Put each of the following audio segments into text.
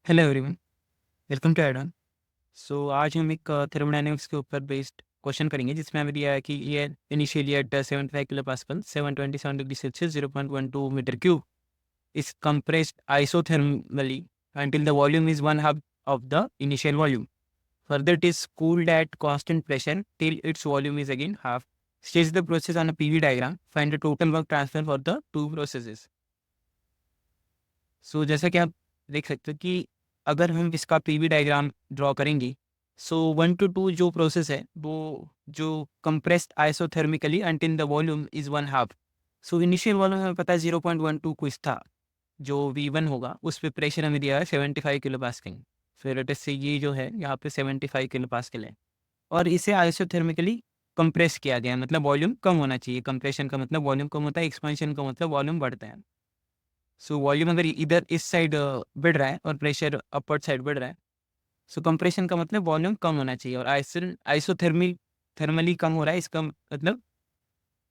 Hello everyone, welcome to एडॉन। So आज हम एक थर्मोडायनेमिक्स के ऊपर बेस्ड क्वेश्चन करेंगे जिसमें हमें दिया है कि ये initially at 75 kilo pascal 727 degree Celsius 0.12 metre cube is compressed isothermally until the volume is one half of the initial volume. Further, it is cooled at constant pressure till its volume is again half. Sketch the process on a PV diagram. Find the total work transfer for the two processes. सो जैसा कि आप देख सकते हो कि अगर हम इसका पीवी डायग्राम ड्रॉ करेंगे, सो 1 to 2 जो प्रोसेस है वो जो compressed isothermally until the volume is one half. So initial volume हमें पता है 0.12 कुछ था, जो V1 होगा उस पर प्रेशर हमें दिया है 75 किलो पास्कल। फिर से ये जो है यहाँ पे 75 किलो पास्कल है और इसे आइसोथर्मिकली कंप्रेस किया गया है, मतलब वॉल्यूम कम होना चाहिए। कंप्रेशन का मतलब वॉल्यूम कम होता है, एक्सपेंशन का मतलब वॉल्यूम बढ़ता है। सो वॉल्यूम अगर इधर इस साइड बढ़ रहा है और प्रेशर अपवर्ड साइड बढ़ रहा है, सो कंप्रेशन का मतलब वॉल्यूम कम होना चाहिए। और आइसोथर्मी थर्मली कम हो रहा है, इसका मतलब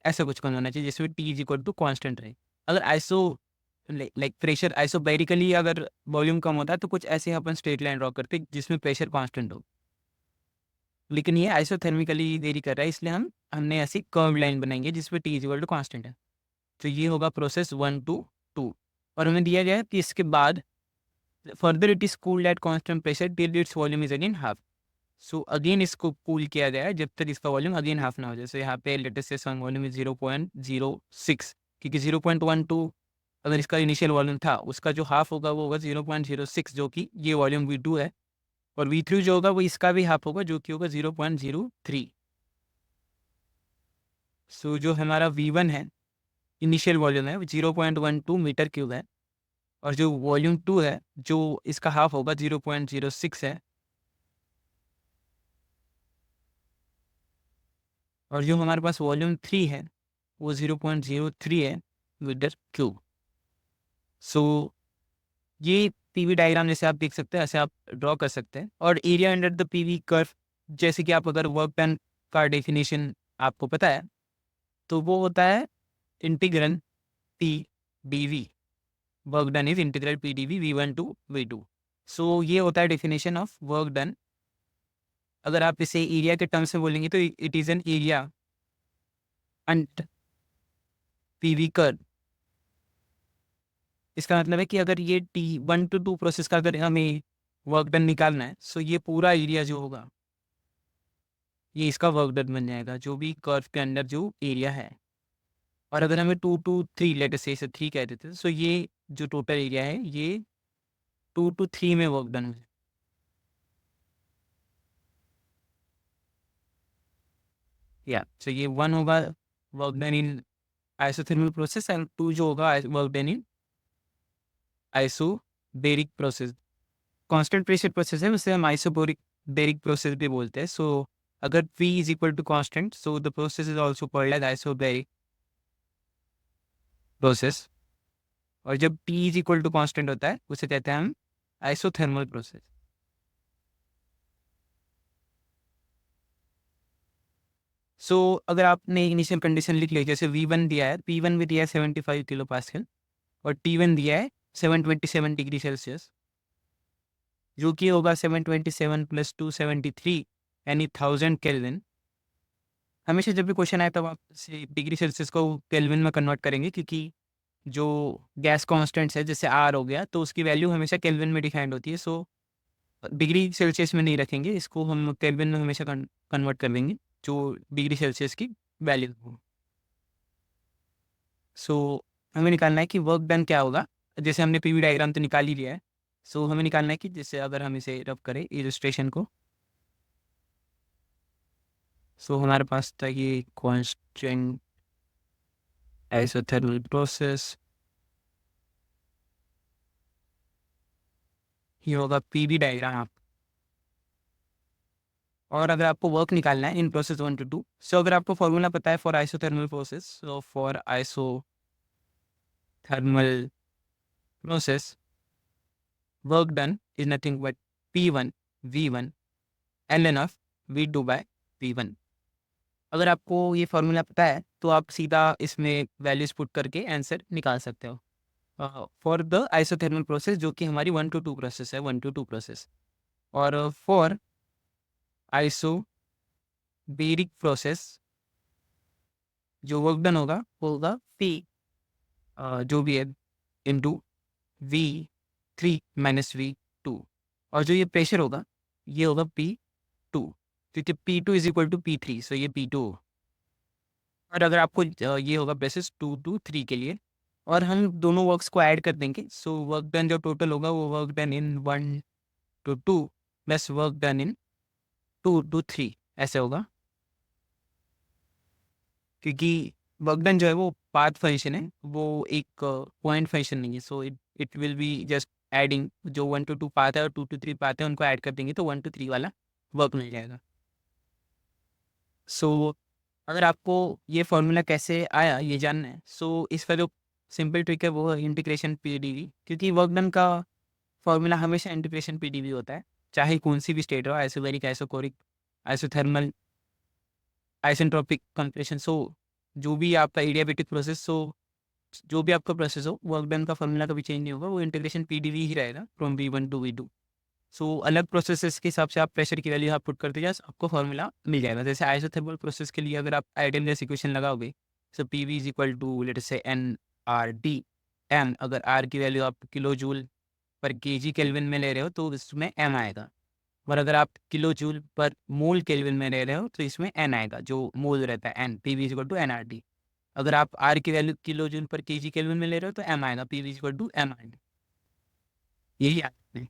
ऐसा कुछ कम होना चाहिए जिसमें T is equal to constant रहे। अगर आइसो लाइक प्रेशर आइसोबैरिकली अगर वॉल्यूम कम होता है तो कुछ ऐसे अपन स्ट्रेट लाइन ड्रॉ करते जिसमें प्रेशर कांस्टेंट हो, लेकिन ये आइसोथर्मिकली देरी कर रहा है, इसलिए हमने ऐसी कर्व लाइन बनाएंगे जिसमें T is equal to constant है। तो ये होगा प्रोसेस 1 to 2। और हमें दिया गया है कि इसके बाद further it is cooled at constant pressure till its volume is again half. So again इसको कूल किया गया है जब तक इसका वॉल्यूम अगेन हाफ ना हो। जैसे यहाँ पे लेटेस्ट से सन वॉल्यूम इज 0.06, क्योंकि 0.12 अगर इसका इनिशियल वॉल्यूम था उसका जो हाफ होगा वो होगा 0.06, जो कि ये वॉल्यूम V2 है। और V3 जो होगा वो इसका भी हाफ होगा, जो कि होगा 0.03। सो जो हमारा V1 है इनिशियल वॉल्यूम है वो 0.12 मीटर क्यूब है, और जो वॉल्यूम 2 है जो इसका हाफ होगा 0.06 है, और जो हमारे पास वॉल्यूम 3 है वो 0.03 है मीटर क्यूब। सो ये पीवी डायग्राम जैसे आप देख सकते हैं ऐसे आप ड्रॉ कर सकते हैं। और area under the PV curve, जैसे कि आप अगर वर्क डन का डेफिनेशन आपको पता है तो वो होता है integral P D V. Work done is integral P D V V1 to V2। So ये होता है डेफिनेशन ऑफ वर्क डन। अगर आप इसे एरिया के टर्म्स में बोलेंगे तो it is an area under PV curve. इसका मतलब है कि अगर ये T1 to 2 प्रोसेस का अगर हमें वर्क डन निकालना है, सो ये पूरा एरिया जो होगा ये इसका वर्क डन बन जाएगा, जो भी कर्व के अंदर जो एरिया है। और अगर हमें 2 to 3 लेटर से इसे 3 कह देते हैं, सो ये जो टोटल एरिया है ये 2 to 3 में वर्क डन हो जाए। या सो ये 1 होगा work done in isothermal process, and 2 जो होगा work done in isobaric process. Constant pressure process है उसे हम आइसोबोरिक बेरिक प्रोसेस भी बोलते हैं। सो अगर P is equal to constant, so the process is also called as isobaric process. और जब T is equal to constant होता है उसे कहते हैं हम आइसोथर्मल प्रोसेस। सो अगर आपने इनिशियल कंडीशन लिख ली, जैसे V1 दिया है, P1 भी दिया है 75 किलो पास्कल, और T1 दिया है 727 डिग्री सेल्सियस, जो कि होगा 727 + 273 यानी 1000 केल्विन। हमेशा जब भी क्वेश्चन आए तब आप डिग्री सेल्सियस को केल्विन में कन्वर्ट करेंगे, क्योंकि जो गैस कांस्टेंट्स है जैसे आर हो गया तो उसकी वैल्यू हमेशा केल्विन में डिफाइंड होती है। सो डिग्री सेल्सियस में नहीं रखेंगे इसको, हम केल्विन में हमेशा कन्वर्ट कर देंगे जो डिग्री सेल्सियस की वैल्यू हो। सो हमें निकालना है कि वर्क डन क्या होगा। जैसे हमने पीवी डायग्राम तो निकाल ही लिया है, सो हमें निकालना है कि जैसे अगर हम इसे रब करें इलस्ट्रेशन को, सो हमारे पास था ये कांस्टेंट आइसोथर्मल प्रोसेस, ये होगा पीवी डायग्राम। और अगर आपको वर्क निकालना है इन प्रोसेस 1 to 2, सो अगर आपको फॉर्मूला पता है for isothermal process, so for isothermal process work done is nothing but P1 V1 ln of V2 by V1। अगर आपको ये फॉर्मूला पता है तो आप सीधा इसमें वैल्यूज पुट करके आंसर निकाल सकते हो। फॉर द आइसोथर्मल प्रोसेस, जो कि हमारी 1 to 2 प्रोसेस है, 1 to 2 प्रोसेस। और फॉर आइसोबेरिक प्रोसेस जो वर्क डन होगा वो होगा पी जो भी है इंटू V3 - V2। और जो ये प्रेशर होगा ये होगा P2, क्योंकि P2 is equal to P3, सो ये P2। और अगर आपको ये होगा बेसिस 2 to 3 के लिए, और हम दोनों वर्क्स को ऐड कर देंगे, सो वर्क डन जो टोटल होगा वो work done in 1 to 2 plus work done in 2 to 3 ऐसे होगा, क्योंकि वर्क डन जो है वो पाथ फंक्शन है, वो एक पॉइंट फंक्शन नहीं है। So it it will be just adding, जो 1 to 2 पाथ है और 2 to 3 पाथ है उनको ऐड कर देंगे तो 1 to 3 वाला वर्क मिल जाएगा। सो अगर आपको ये फॉर्मूला कैसे आया ये जानना है, सो इसका जो सिंपल ट्रिक है वो है इंटीग्रेशन पीडीवी, क्योंकि वर्क डन का फॉर्मूला हमेशा इंटीग्रेशन पीडीवी होता है, चाहे कौन सी भी स्टेट हो, isobaric, isochoric, isothermal, isentropic compression. So जो भी आपका एडियाबेटिक प्रोसेस, सो जो भी आपका प्रोसेस हो, वर्क डन का फॉर्मूला कभी चेंज नहीं होगा, वो इंटीग्रेशन पीडीवी ही रहेगा फ्रॉम V1 to V2। सो अलग प्रोसेसेस के हिसाब से आप प्रेशर की वैल्यू आप पुट करते जाए, आपको फॉर्मूला मिल जाएगा। जैसे आइसोथर्मल प्रोसेस के लिए अगर आप आइडियल गैस इक्वेशन लगाओगे, so P V is equal to let say N R D M. अगर आर की वैल्यू आप किलो जूल पर केजी केल्विन में ले रहे हो तो इसमें एम आएगा, और अगर आप किलो जूल पर मोल केल्विन में ले रहे हो तो इसमें एन आएगा, जो मोल रहता है N, P V is equal to N R D. अगर आप आर की वैल्यू किलो जूल पर केजी केल्विन में ले रहे हो तो एम आएगा, P V is equal to M R D. यही याद रखना है।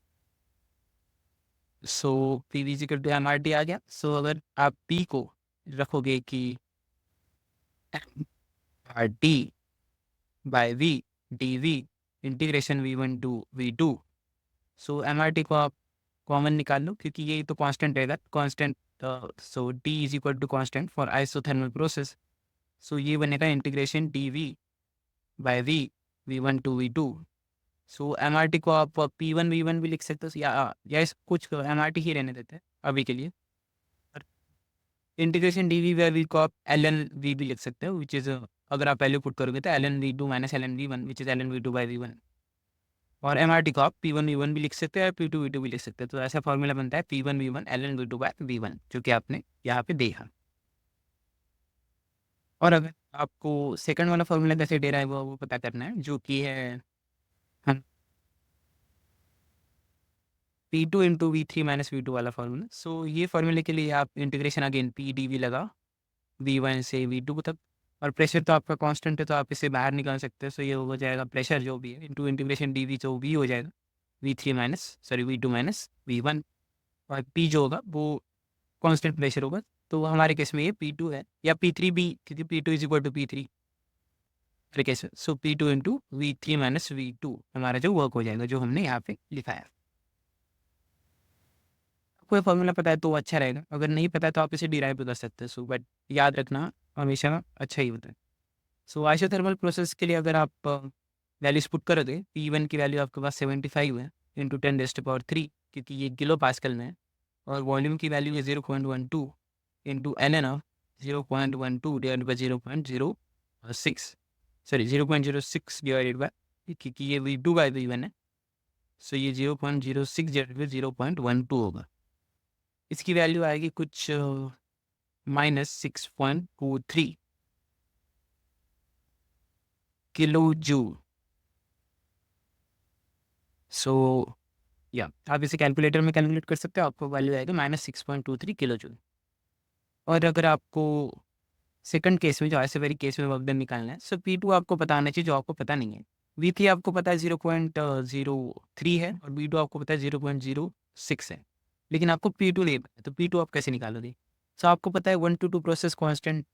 So P V equal to M R T आ गया। सो अगर आप पी को रखोगे कि M R T by V D V integration V1 to V2, so M R T को आप कॉमन निकाल लो, क्योंकि ये तो कांस्टेंट रहेगा, constant. So D is equal to constant for isothermal process, so ये बनेगा integration D V by V V1 to V2। So M R T को आप P1 V1 भी लिख सकते हो, या कुछ एम आर टी ही रहने देते हैं अभी के लिए। Integration D V by V को आप एल एन वी भी लिख सकते हो, विच इज़ अगर आप वैल्यू पुट करोगे तो LN V2 - LN V1 which is LN V2/V1। और एम आर टी को आप P1 V1 भी लिख सकते हैं, P2 V2 भी लिख सकते हैं। तो ऐसा फॉर्मूला बनता है P1 V1 LN V2/V1, जो कि आपने यहाँ पे देखा। और अगर आपको सेकंड वाला फॉर्मूला कैसे दे रहा है वो पता करना है, जो कि है P2 इंटू V3 - V2 वाला फॉर्मूला। सो ये फॉर्मूले के लिए आप integration again P D V लगा V1 से V2 तक, और प्रेशर तो आपका कांस्टेंट है तो आप इसे बाहर निकाल सकते हो। सो ये हो जाएगा प्रेशर जो भी है इंटू इंटीग्रेशन डी वी, जो V हो जाएगा V2 - V1। और P जो होगा वो कांस्टेंट प्रेशर होगा, तो हमारे केस में ये P2 है, या P3 भी, क्योंकि P2 is equal to P3 हमारे केस में। सो P2 इंटू V3 - V2 हमारा जो वर्क हो जाएगा, जो हमने यहाँ पे लिखा है। कोई फॉर्मूला पता है तो अच्छा रहेगा, अगर नहीं पता है तो आप इसे डिराइव भी कर सकते हैं। सो बट याद रखना हमेशा अच्छा ही होता है। सो आइसोथर्मल प्रोसेस के लिए अगर आप वैल्यूज पुट करोगे, P1 की वैल्यू आपके पास 75 है इंटू 10⁻3, क्योंकि ये किलो पास्कल में है, और वॉल्यूम की वैल्यू है 0.12 into LN of 0.12 divide by 0.06, sorry 0.06 divided by, क्योंकि ये V2/V1 है, सो ये 0.06 डिवाइडेड बाई 0.12 होगा। इसकी वैल्यू आएगी कुछ -6.23 किलो जूल। सो या आप इसे कैलकुलेटर में कैलकुलेट कर सकते हो, आपको वैल्यू आएगा -6.23 किलो जूल। और अगर आपको सेकंड केस में, जो आइसोबैरिक केस में वर्क डन निकालना है, सो P2 आपको पता आना चाहिए, जो आपको पता नहीं है। V3 आपको पता है 0.03 है, और V2 आपको पता है 0.06 है, लेकिन आपको P2 नहीं पता, तो P2 आप कैसे निकालोगे? सो आपको पता है 1 to 2 process constant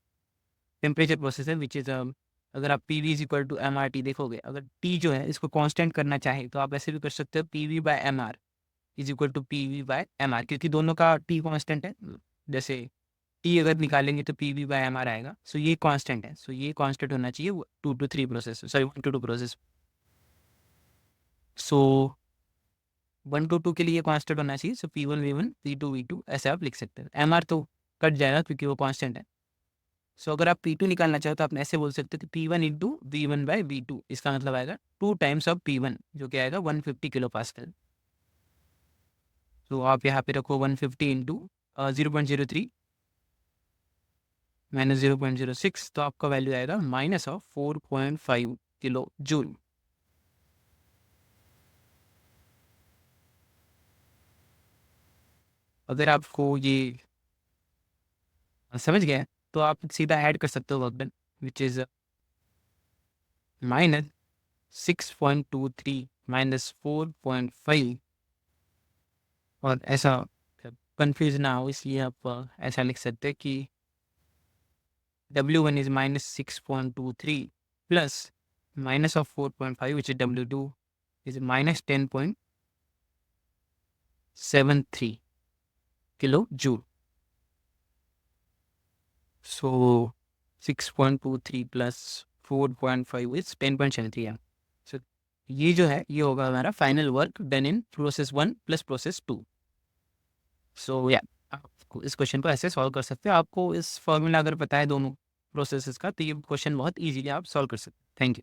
temperature process है, विच इज़ अगर आप P V is equal to M R T देखोगे, अगर टी जो है इसको कांस्टेंट करना चाहे तो आप ऐसे भी कर सकते हो, P V by M R is equal to P V by M R, क्योंकि दोनों का टी कांस्टेंट है। जैसे टी अगर निकालेंगे तो P V by M R आएगा, सो ये कांस्टेंट है, सो ये कांस्टेंट होना चाहिए 2 to 3 process, sorry 1 to 2 process. So 1 to 2 के लिए कांस्टेंट होना चाहिए, सो P1 V1 P2 V2 ऐसे आप लिख सकते हैं। एम आर तो कट जाएगा क्योंकि वो कांस्टेंट है। सो अगर आप P2 निकालना चाहो तो आप ऐसे बोल सकते हो कि P1 इंटू V1/V2, इसका मतलब आएगा 2 टाइम्स ऑफ P1 जो कि आएगा 150 किलो पास्कल। तो आप यहाँ पे रखो 150 इंटू 0.03 माइनस 0.06, तो आपका वैल्यू आएगा माइनस ऑफ 4.5 किलो जूल। अगर आपको ये समझ गया है, तो आप सीधा ऐड कर सकते हो work done, which is minus 6.23 minus 4.5, और ऐसा कंफ्यूज ना हो इसलिए आप ऐसा लिख सकते हैं कि W1 is minus 6.23 plus minus of 4.5, which is W2 is minus 10.73 kilojoule. So 6.23 plus 4.5 is 10.73 है. So ये जो है ये होगा हमारा final work done in process 1 plus process 2. सो या आप इस क्वेश्चन को ऐसे सॉल्व कर सकते हो. आपको इस फॉर्मूला अगर पता है दोनों प्रोसेसेस का, तो ये क्वेश्चन बहुत इजीली आप सॉल्व कर सकते हैं. Thank you.